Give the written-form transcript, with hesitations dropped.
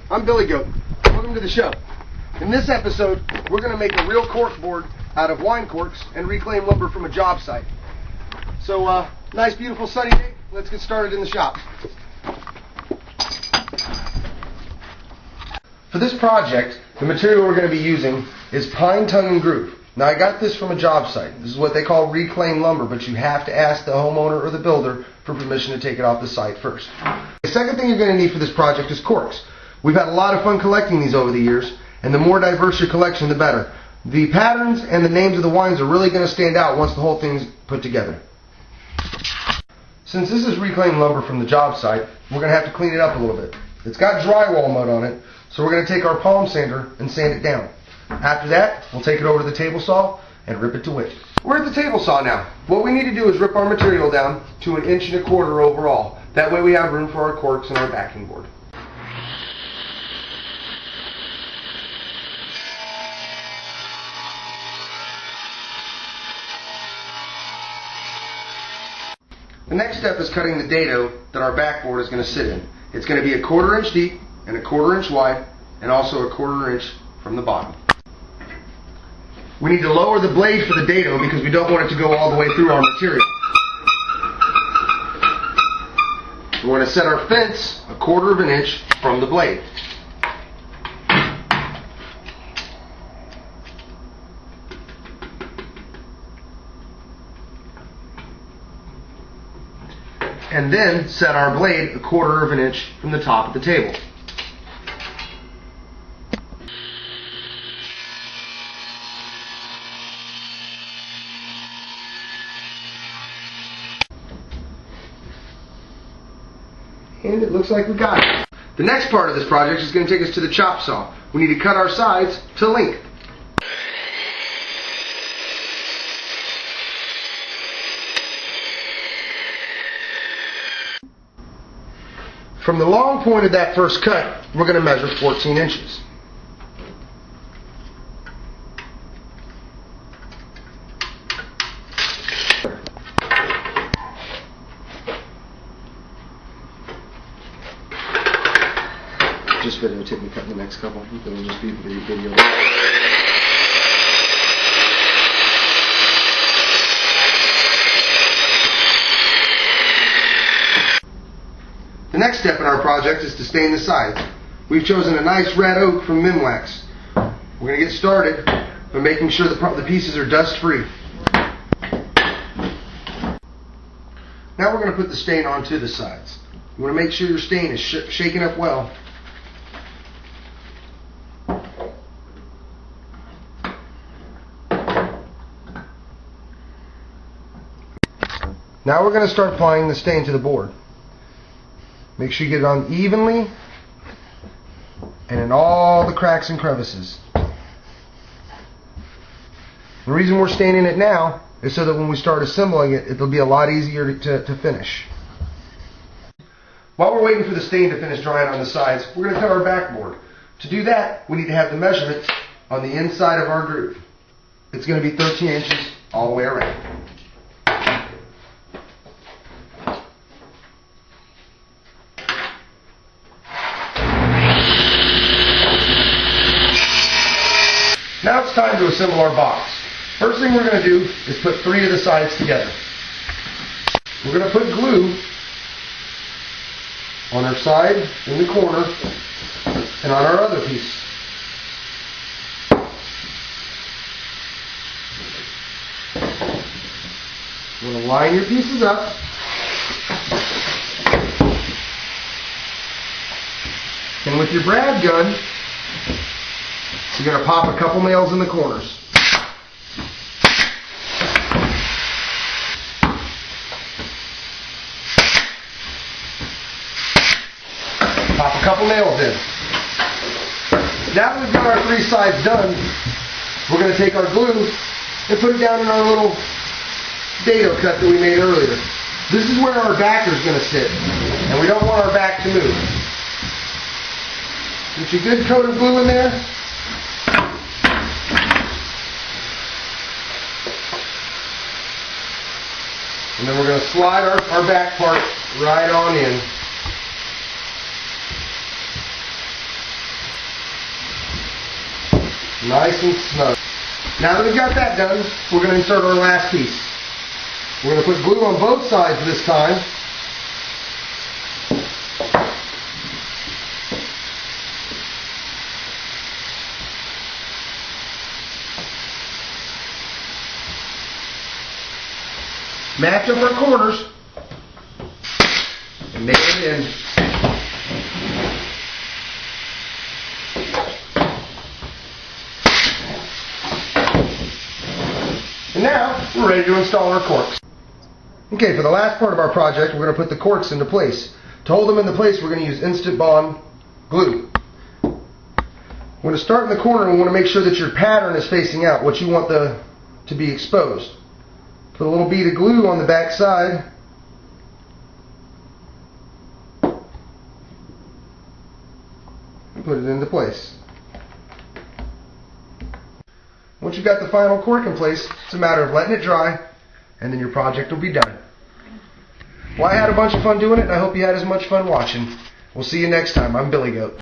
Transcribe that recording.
I'm Billy Goat. Welcome to the show. In this episode, we're going to make a real cork board out of wine corks and reclaim lumber from a job site. So, nice, beautiful sunny day. Let's get started in the shop. For this project, the material we're going to be using is pine tongue and groove. Now, I got this from a job site. This is what they call reclaimed lumber, but you have to ask the homeowner or the builder for permission to take it off the site first. The second thing you're going to need for this project is corks. We've had a lot of fun collecting these over the years, and the more diverse your collection, the better. The patterns and the names of the wines are really going to stand out once the whole thing's put together. Since this is reclaimed lumber from the job site, we're going to have to clean it up a little bit. It's got drywall mud on it, so we're going to take our palm sander and sand it down. After that, we'll take it over to the table saw and rip it to width. We're at the table saw now. What we need to do is rip our material down to 1.25 inches overall. That way we have room for our corks and our backing board. The next step is cutting the dado that our backboard is going to sit in. It's going to be 1/4 inch deep and 1/4 inch wide, and also 1/4 inch from the bottom. We need to lower the blade for the dado because we don't want it to go all the way through our material. We want to set our fence 1/4 inch from the blade. And then set our blade 1/4 inch from the top of the table. And it looks like we got it. The next part of this project is going to take us to the chop saw. We need to cut our sides to length. From the long point of that first cut, we're going to measure 14 inches. Just videotape me cutting the next couple. It'll just be video. The next step in our project is to stain the sides. We've chosen a nice red oak from Minwax. We're going to get started by making sure the pieces are dust free. Now we're going to put the stain onto the sides. You want to make sure your stain is shaken up well. Now we're going to start applying the stain to the board. Make sure you get it on evenly and in all the cracks and crevices. The reason we're staining it now is so that when we start assembling it, it'll be a lot easier to finish. While we're waiting for the stain to finish drying on the sides, we're going to cut our backboard. To do that, we need to have the measurements on the inside of our groove. It's going to be 13 inches all the way around. Now it's time to assemble our box. First thing we're going to do is put 3 of the sides together. We're going to put glue on our side, in the corner, and on our other piece. You're going to line your pieces up. And with your brad gun, you're going to pop a couple nails in the corners. Pop a couple nails in. Now that we've got our 3 sides done, we're going to take our glue and put it down in our little dado cut that we made earlier. This is where our backer is going to sit, and we don't want our back to move. Get your good coat of glue in there. And then we're going to slide our back part right on in. Nice and snug. Now that we've got that done, we're going to insert our last piece. We're going to put glue on both sides this time. Match up our corners and nail it in. And now we're ready to install our corks. Okay, for the last part of our project, we're going to put the corks into place. To hold them into place, we're going to use Instant Bond glue. We're going to start in the corner, and we want to make sure that your pattern is facing out, what you want to be exposed. Put a little bead of glue on the back side. And put it into place. Once you've got the final cork in place, it's a matter of letting it dry, and then your project will be done. Well, I had a bunch of fun doing it, and I hope you had as much fun watching. We'll see you next time. I'm Billy Goat.